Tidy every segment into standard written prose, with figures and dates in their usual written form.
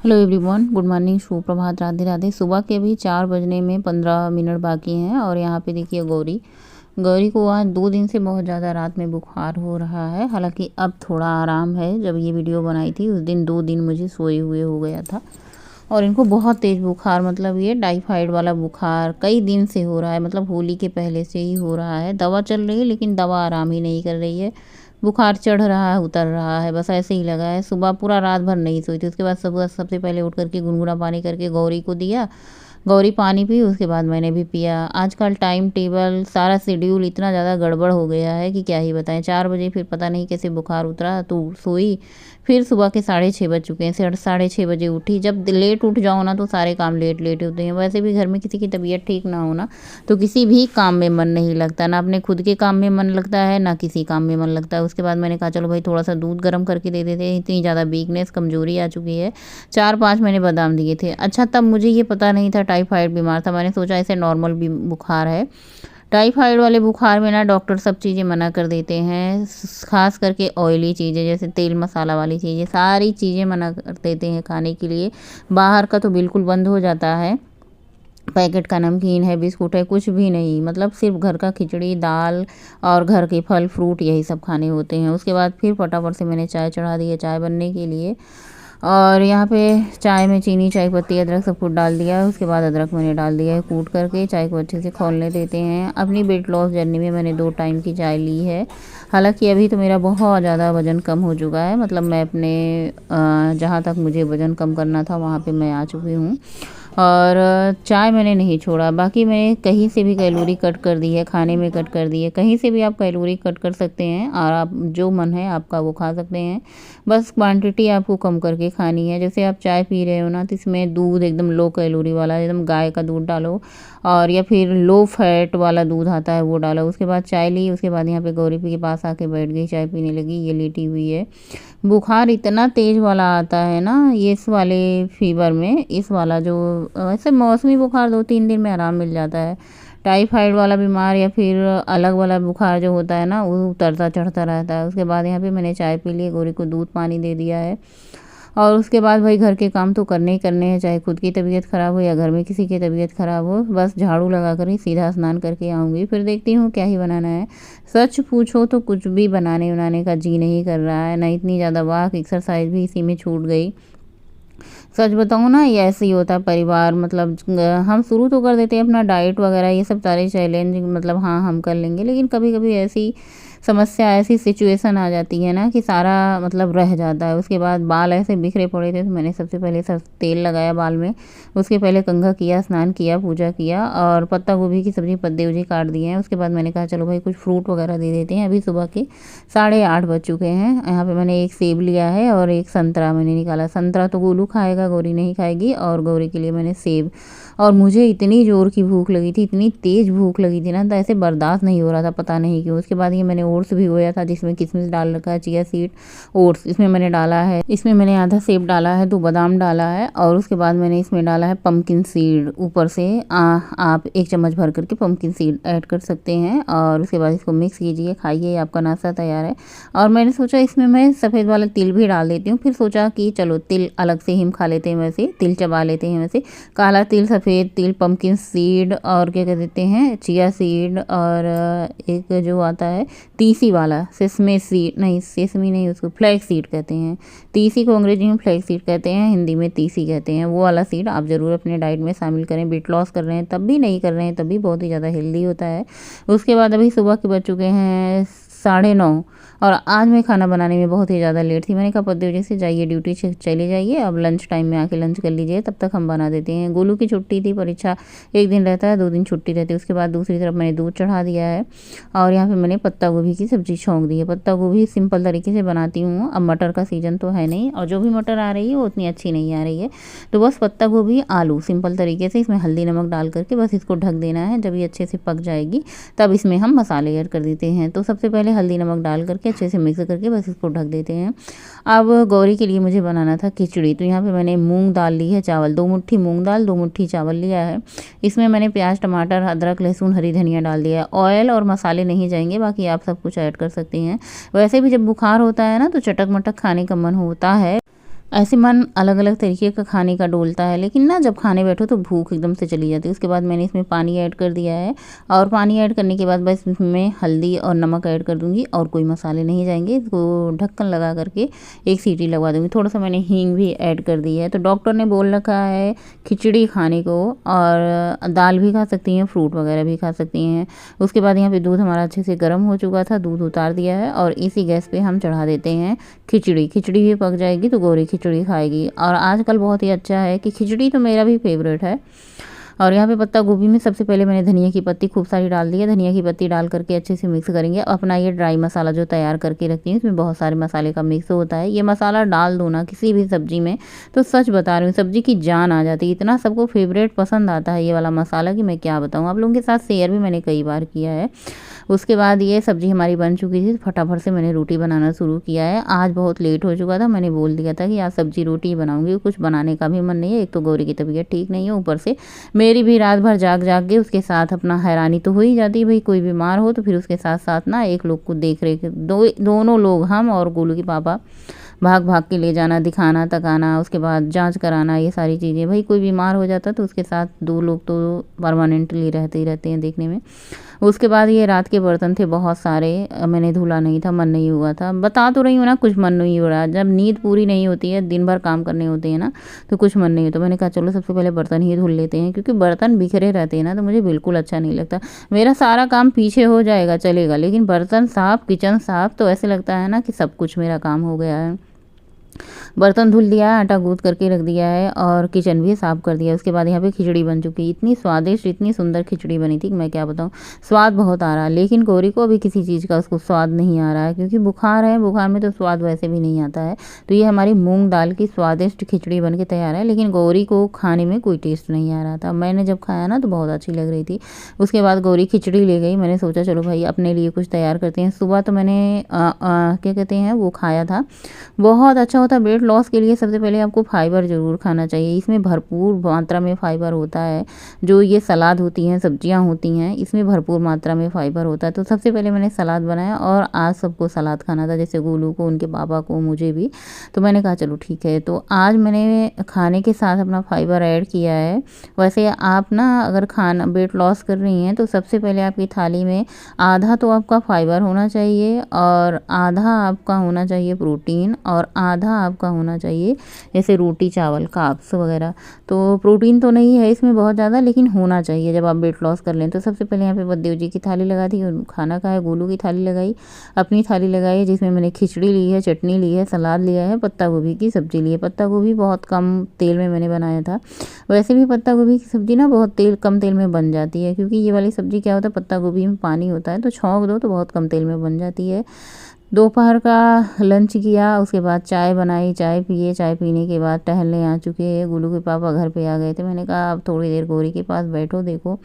Hello everyone, good morning, सुप्रभात, राधे राधे। सुबह के अभी 4 बजने में 15 मिनट बाकी हैं और यहाँ पे देखिए गौरी गौरी को आज 2 दिन से बहुत ज़्यादा रात में बुखार हो रहा है। हालांकि अब थोड़ा आराम है। जब ये वीडियो बनाई थी उस दिन 2 दिन मुझे सोए हुए हो गया था और इनको बहुत तेज़ बुखार, मतलब ये टाइफाइड वाला बुखार कई दिन से हो रहा है। मतलब होली के पहले से ही हो रहा है। दवा चल रही है लेकिन दवा आराम ही नहीं कर रही है। बुखार चढ़ रहा है, उतर रहा है, बस ऐसे ही लगा है। सुबह पूरा रात भर नहीं सोई थी। उसके बाद सुबह सबसे पहले उठ करके गुनगुना पानी करके गौरी को दिया। गौरी पानी पी, उसके बाद मैंने भी पिया। आजकल टाइम टेबल सारा शेड्यूल इतना ज़्यादा गड़बड़ हो गया है कि क्या ही बताएं। 4 बजे फिर पता नहीं कैसे बुखार उतरा तो सोई। फिर सुबह के 6:30 बज चुके हैं, 6:30 बजे उठी। जब लेट उठ जाओ ना तो सारे काम लेट लेट होते हैं। वैसे भी घर में किसी की तबीयत ठीक ना हो ना तो किसी भी काम में मन नहीं लगता, ना अपने खुद के काम में मन लगता है ना किसी काम में मन लगता है। उसके बाद मैंने कहा चलो भाई थोड़ा सा दूध गर्म करके दे देते हैं। इतनी ज़्यादा वीकनेस, कमजोरी आ चुकी है। 4-5 मैंने बादाम दिए थे। अच्छा, तब मुझे ये पता नहीं था टाइफाइड बीमार था। मैंने सोचा ऐसे नॉर्मल भी बुखार है। टाइफाइड वाले बुखार में ना डॉक्टर सब चीज़ें मना कर देते हैं, खास करके ऑयली चीज़ें जैसे तेल मसाला वाली चीज़ें, सारी चीज़ें मना कर देते हैं खाने के लिए। बाहर का तो बिल्कुल बंद हो जाता है। पैकेट का नमकीन है, बिस्कुट है, कुछ भी नहीं। मतलब सिर्फ घर का खिचड़ी, दाल और घर के फल फ्रूट यही सब खाने होते हैं। उसके बाद फिर फटाफट से मैंने चाय चढ़ा दी है चाय बनने के लिए। और यहाँ पे चाय में चीनी, चाय पत्ती, अदरक सब कुछ डाल दिया है। उसके बाद अदरक मैंने डाल दिया है कूट करके। चाय को अच्छे से खौलने देते हैं। अपनी वेट लॉस जर्नी में मैंने 2 टाइम की चाय ली है। हालांकि अभी तो मेरा बहुत ज़्यादा वज़न कम हो चुका है। मतलब मैं अपने जहाँ तक मुझे वज़न कम करना था वहाँ पे मैं आ चुकी हूँ। और चाय मैंने नहीं छोड़ा। बाकी मैंने कहीं से भी कैलोरी कट कर दी है, खाने में कट कर दी है। कहीं से भी आप कैलोरी कट कर सकते हैं और आप जो मन है आपका वो खा सकते हैं। बस क्वांटिटी आपको कम करके खानी है। जैसे आप चाय पी रहे हो ना तो इसमें दूध एकदम लो कैलोरी वाला, एकदम गाय का दूध डालो और या फिर लो फैट वाला दूध आता है वो डालो। उसके बाद चाय ली। उसके बाद यहाँ पे गौरी के पास आके बैठ गई, चाय पीने लगी। ये लेटी हुई है। बुखार इतना तेज़ वाला आता है ना ये इस वाले फीवर में, इस वाला जो वैसे मौसमी बुखार 2-3 दिन में आराम मिल जाता है। टाइफाइड वाला बीमार या फिर अलग वाला बुखार जो होता है ना वो उतरता चढ़ता रहता है। उसके बाद यहाँ पे मैंने चाय पी ली, गौरी को दूध पानी दे दिया है। और उसके बाद भाई घर के काम तो करने ही करने हैं, चाहे खुद की तबीयत ख़राब हो या घर में किसी की तबीयत ख़राब हो। बस झाड़ू लगा कर ही सीधा स्नान करके आऊँगी, फिर देखती हूँ क्या ही बनाना है। सच पूछो तो कुछ भी बनाने उनाने का जी नहीं कर रहा है ना। इतनी ज़्यादा वॉक एक्सरसाइज भी इसी में छूट गई। सच बताऊँ ना ये ऐसे ही होता है परिवार। मतलब हम शुरू तो कर देते हैं अपना डाइट वगैरह ये सब सारे चैलेंज, मतलब हाँ हम कर लेंगे, लेकिन कभी कभी ऐसी समस्या, ऐसी सिचुएशन आ जाती है ना कि सारा मतलब रह जाता है। उसके बाद बाल ऐसे बिखरे पड़े थे तो मैंने सबसे पहले सब तेल लगाया बाल में। उसके पहले कंघा किया, स्नान किया, पूजा किया और पत्ता गोभी की सब्ज़ी, पत्ते उजी काट दिए हैं। उसके बाद मैंने कहा चलो भाई कुछ फ्रूट वगैरह दे देते हैं। अभी सुबह के 8:30 बज चुके हैं। यहाँ पे मैंने एक सेब लिया है और एक संतरा मैंने निकाला। संतरा तो गोलू खाएगा, गौरी नहीं खाएगी। और गौरी के लिए मैंने सेब। और मुझे इतनी ज़ोर की भूख लगी थी, इतनी तेज़ भूख लगी थी ना तो ऐसे बर्दाश्त नहीं हो रहा था, पता नहीं क्यों। उसके बाद ये मैंने ओट्स भिगोया था जिसमें किशमिश डाल रखा है, चिया सीड, ओट्स इसमें मैंने डाला है। इसमें मैंने आधा सेब डाला है, 2 बादाम डाला है और उसके बाद मैंने इसमें डाला है पम्पकिन सीड। ऊपर से आप 1 चम्मच भर करके पम्पकिन सीड ऐड कर सकते हैं और उसके बाद इसको मिक्स कीजिए, खाइए, आपका नाश्ता तैयार है। और मैंने सोचा इसमें मैं सफ़ेद वाला तिल भी डाल देती हूँ। फिर सोचा कि चलो तिल अलग से हम खा लेते हैं, वैसे तिल चबा लेते हैं। वैसे काला तिल, सफ़ेद तिल, पम्पकिन सीड और क्या कहते देते हैं चिया सीड और एक जो आता है तीसी वाला सेसमे सीड, नहीं सेसमी नहीं, उसको फ्लैक्स सीड कहते हैं। तीसी को अंग्रेजी में फ्लैक्स सीड कहते हैं, हिंदी में तीसी कहते हैं। वो वाला सीड आप ज़रूर अपने डाइट में शामिल करें। वेट लॉस कर रहे हैं तब भी, नहीं कर रहे हैं तब भी, बहुत ही ज़्यादा हेल्दी होता है। उसके बाद अभी सुबह के बज चुके हैं 9:30 और आज मैं खाना बनाने में बहुत ही ज़्यादा लेट थी। मैंने कहा पति वजह से जाइए ड्यूटी से चले जाइए, अब लंच टाइम में आके लंच कर लीजिए, तब तक हम बना देते हैं। गोलू की छुट्टी थी, परीक्षा 1 दिन रहता है, 2 दिन छुट्टी रहती है। उसके बाद दूसरी तरफ मैंने दूध चढ़ा दिया है और यहाँ पे मैंने पत्ता गोभी की सब्ज़ी छौंक दी है। पत्ता गोभी सिंपल तरीके से बनाती हूँ। अब मटर का सीजन तो है नहीं और जो भी मटर आ रही है वो उतनी अच्छी नहीं आ रही है, तो बस पत्ता गोभी, आलू सिंपल तरीके से इसमें हल्दी नमक डाल करके बस इसको ढक देना है। जब ये अच्छे से पक जाएगी तब इसमें हम मसाले ऐड कर देते हैं। तो सबसे पहले हल्दी नमक डाल करके अच्छे से मिक्स करके बस इसको ढक देते हैं। अब गौरी के लिए मुझे बनाना था खिचड़ी, तो यहाँ पे मैंने मूंग दाल ली है, चावल 2 मुट्ठी मूंग दाल, 2 मुट्ठी चावल लिया है। इसमें मैंने प्याज, टमाटर, अदरक, लहसुन, हरी धनिया डाल दिया है। ऑयल और मसाले नहीं जाएंगे, बाकी आप सब कुछ ऐड कर सकते हैं। वैसे भी जब बुखार होता है ना तो चटक मटक खाने का मन होता है। ऐसे मन अलग अलग तरीके का खाने का डोलता है, लेकिन ना जब खाने बैठो तो भूख एकदम से चली जाती है। उसके बाद मैंने इसमें पानी ऐड कर दिया है और पानी ऐड करने के बाद बस इसमें हल्दी और नमक ऐड कर दूंगी और कोई मसाले नहीं जाएंगे। इसको ढक्कन लगा करके एक सीटी लगवा दूंगी। थोड़ा सा मैंने हींग भी ऐड कर दी है। तो डॉक्टर ने बोल रखा है खिचड़ी खाने को, और दाल भी खा सकती हैं, फ्रूट वगैरह भी खा सकती हैं। उसके बाद यहाँ पे दूध हमारा अच्छे से गर्म हो चुका था, दूध उतार दिया है और इसी गैस पे हम चढ़ा देते हैं खिचड़ी। खिचड़ी भी पक जाएगी तो गौरी खिचड़ी खाएगी। और आजकल बहुत ही अच्छा है कि खिचड़ी तो मेरा भी फेवरेट है। और यहाँ पे पत्ता गोभी में सबसे पहले मैंने धनिया की पत्ती खूब सारी डाल दी है। धनिया की पत्ती डाल करके अच्छे से मिक्स करेंगे। अपना ये ड्राई मसाला जो तैयार करके रखती हूँ, इसमें बहुत सारे मसाले का मिक्स होता है। ये मसाला डाल दो ना किसी भी सब्जी में, तो सच बता रही हूँ सब्जी की जान आ जाती है। इतना सबको फेवरेट पसंद आता है ये वाला मसाला कि मैं क्या बताऊँ। आप लोगों के साथ शेयर भी मैंने कई बार किया है। उसके बाद ये सब्ज़ी हमारी बन चुकी थी, फटाफट से मैंने रोटी बनाना शुरू किया है। आज बहुत लेट हो चुका था, मैंने बोल दिया था कि आज सब्ज़ी रोटी बनाऊंगी, कुछ बनाने का भी मन नहीं है। एक तो गौरी की तबीयत ठीक नहीं है, ऊपर से मेरी भी रात भर जाग जाग के उसके साथ अपना हैरानी तो हो ही जाती है। भाई कोई बीमार हो तो फिर उसके साथ साथ ना एक लोग को देख रेख दोनों लोग, हम और गोलू के पापा, भाग भाग के ले जाना, दिखाना, तकाना, उसके बाद जांच कराना, ये सारी चीज़ें। भाई कोई बीमार हो जाता तो उसके साथ दो लोग तो परमानेंटली रहते ही रहते हैं देखने में। उसके बाद ये रात के बर्तन थे बहुत सारे, मैंने धुला नहीं था, मन नहीं हुआ था। बता तो रही हूँ ना, कुछ मन नहीं हो रहा। जब नींद पूरी नहीं होती है, दिन भर काम करने होते हैं ना, तो कुछ मन नहीं होता। मैंने कहा चलो सबसे पहले बर्तन ही धुल लेते हैं, क्योंकि बर्तन बिखरे रहते हैं ना तो मुझे बिल्कुल अच्छा नहीं लगता। मेरा सारा काम पीछे हो जाएगा चलेगा, लेकिन बर्तन साफ, किचन साफ, तो ऐसे लगता है ना कि सब कुछ मेरा काम हो गया है। बर्तन धुल दिया, आटा गूंथ करके रख दिया है और किचन भी साफ़ कर दिया। उसके बाद यहाँ पे खिचड़ी बन चुकी है। इतनी स्वादिष्ट, इतनी सुंदर खिचड़ी बनी थी कि मैं क्या बताऊँ। स्वाद बहुत आ रहा है, लेकिन गौरी को अभी किसी चीज़ का उसको स्वाद नहीं आ रहा है, क्योंकि बुखार है। बुखार में तो स्वाद वैसे भी नहीं आता है। तो ये हमारी मूंग दाल की स्वादिष्ट खिचड़ी बन के तैयार है, लेकिन गौरी को खाने में कोई टेस्ट नहीं आ रहा था। मैंने जब खाया ना तो बहुत अच्छी लग रही थी। उसके बाद गौरी खिचड़ी ले गई। मैंने सोचा चलो भाई अपने लिए कुछ तैयार करते हैं। सुबह तो मैंने क्या कहते हैं वो खाया था, बहुत अच्छा होता है वेट लॉस के लिए। सबसे पहले आपको फाइबर ज़रूर खाना चाहिए, इसमें भरपूर मात्रा में फाइबर होता है। जो ये सलाद होती हैं, सब्जियां होती हैं, इसमें भरपूर मात्रा में फाइबर होता है। तो सबसे पहले मैंने सलाद बनाया और आज सबको सलाद खाना था, जैसे गोलू को, उनके पापा को, मुझे भी। तो मैंने कहा चलो ठीक है। तो आज मैंने खाने के साथ अपना फाइबर ऐड किया है। वैसे आप ना अगर खाना वेट लॉस कर रही हैं तो सबसे पहले आपकी थाली में आधा तो आपका फाइबर होना चाहिए और आधा आपका होना चाहिए प्रोटीन और आधा आपका होना चाहिए जैसे रोटी, चावल, कार्ब्स वगैरह। तो प्रोटीन तो नहीं है इसमें बहुत ज़्यादा, लेकिन होना चाहिए जब आप वेट लॉस कर लें। तो सबसे पहले यहाँ पे बद्देव जी की थाली लगा दी, खाना खाया। गोलू की थाली लगाई, अपनी थाली लगाई, जिसमें मैंने खिचड़ी ली है, चटनी ली है, सलाद लिया है, पत्ता गोभी की सब्ज़ी ली है। पत्ता गोभी बहुत कम तेल में मैंने बनाया था। वैसे भी पत्ता गोभी की सब्ज़ी ना बहुत कम तेल में बन जाती है, क्योंकि ये वाली सब्ज़ी क्या होता है, पत्ता गोभी में पानी होता है, तो छौंक दो तो बहुत कम तेल में बन जाती है। दोपहर का लंच किया, उसके बाद चाय बनाई, चाय पिए। चाय पीने के बाद टहलने आ चुके हैं। गोलू के पापा घर पे आ गए थे। मैंने कहा अब थोड़ी देर गौरी के पास बैठो, देखो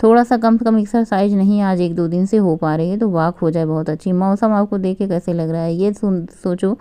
थोड़ा सा कम से कम एक्सरसाइज नहीं आज 1-2 दिन से हो पा रही है, तो वॉक हो जाए। बहुत अच्छी मौसम आपको देख के कैसे लग रहा है ये सोचो,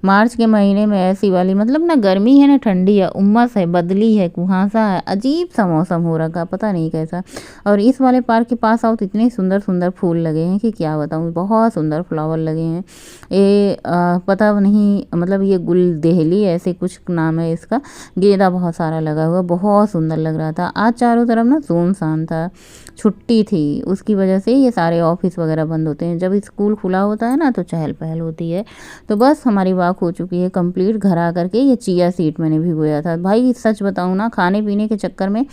मार्च के महीने में ऐसी वाली, मतलब ना गर्मी है ना ठंडी है, उमस है, बदली है, कुहासा है, अजीब सा मौसम हो रखा, पता नहीं कैसा। और इस वाले पार्क के पास आओ तो इतने सुंदर सुंदर फूल लगे हैं कि क्या बताऊँ, बहुत सुंदर फ्लावर लगे हैं। ये पता नहीं, मतलब ये गुलदेहली ऐसे कुछ नाम है इसका। गेंदा बहुत सारा लगा हुआ, बहुत सुंदर लग रहा था। आज चारों तरफ ना सुनसान था, छुट्टी थी, उसकी वजह से ये सारे ऑफिस वगैरह बंद होते हैं। जब स्कूल खुला होता है ना तो चहल पहल होती है। तो बस हमारी वॉक हो चुकी है कंप्लीट। घर आ करके ये चिया सीड मैंने भिगोया था। भाई सच बताऊँ ना, खाने पीने के चक्कर में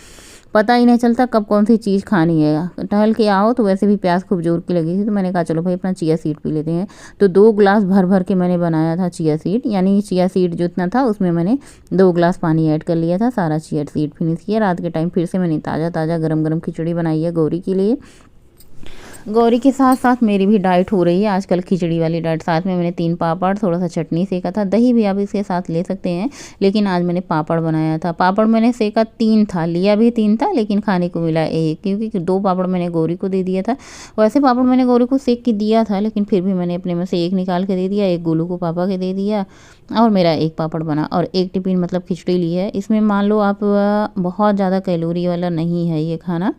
पता ही नहीं चलता कब कौन सी चीज़ खानी है। टहल के आओ तो वैसे भी प्यास खूब जोर की लगी थी, तो मैंने कहा चलो भाई अपना चिया सीड पी लेते हैं। तो 2 ग्लास भर भर के मैंने बनाया था चिया सीड, यानी चिया सीड जितना था उसमें मैंने 2 ग्लास पानी ऐड कर लिया था। सारा चिया सीड फिनिश किया। रात के टाइम फिर से मैंने ताज़ा ताज़ा गरम गरम खिचड़ी बनाई है गौरी के लिए। गौरी के साथ साथ मेरी भी डाइट हो रही है आजकल, खिचड़ी वाली डाइट। साथ में मैंने 3 पापड़, थोड़ा सा चटनी सेका था, दही भी आप इसके साथ ले सकते हैं, लेकिन आज मैंने पापड़ बनाया था। पापड़ मैंने सेका 3 था, लिया भी 3 था, लेकिन खाने को मिला 1, क्योंकि 2 पापड़ मैंने गौरी को दे दिया था। वैसे पापड़ मैंने गौरी को सेक के दिया था, लेकिन फिर भी मैंने अपने में से 1 निकाल के दे दिया, 1 गोलू को पापा के दे दिया, और मेरा 1 पापड़ बना। और 1 टिफिन मतलब खिचड़ी ली है। इसमें मान लो आप बहुत ज़्यादा कैलोरी वाला नहीं है ये खाना,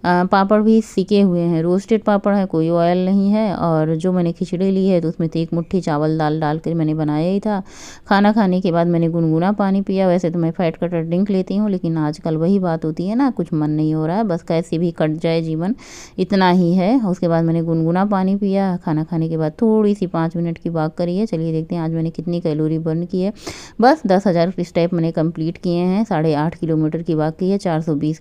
पापड़ भी सिके हुए हैं, रोस्टेड पापड़ है, कोई ऑयल नहीं है। और जो मैंने खिचड़ी ली है तो उसमें तो एक मुट्ठी चावल दाल डाल कर मैंने बनाया ही था। खाना खाने के बाद मैंने गुनगुना पानी पिया। वैसे तो मैं फैट कटर ड्रिंक लेती हूँ, लेकिन आजकल वही बात होती है ना, कुछ मन नहीं हो रहा है, बस कैसे भी कट जाए जीवन, इतना ही है। उसके बाद मैंने गुनगुना पानी पिया। खाना खाने के बाद थोड़ी सी 5 मिनट की वॉक करी है। चलिए देखते हैं आज मैंने कितनी कैलोरी बर्न की है। बस 10,000 स्टेप मैंने कंप्लीट किए हैं। 8.5 किलोमीटर की वॉक की है, 420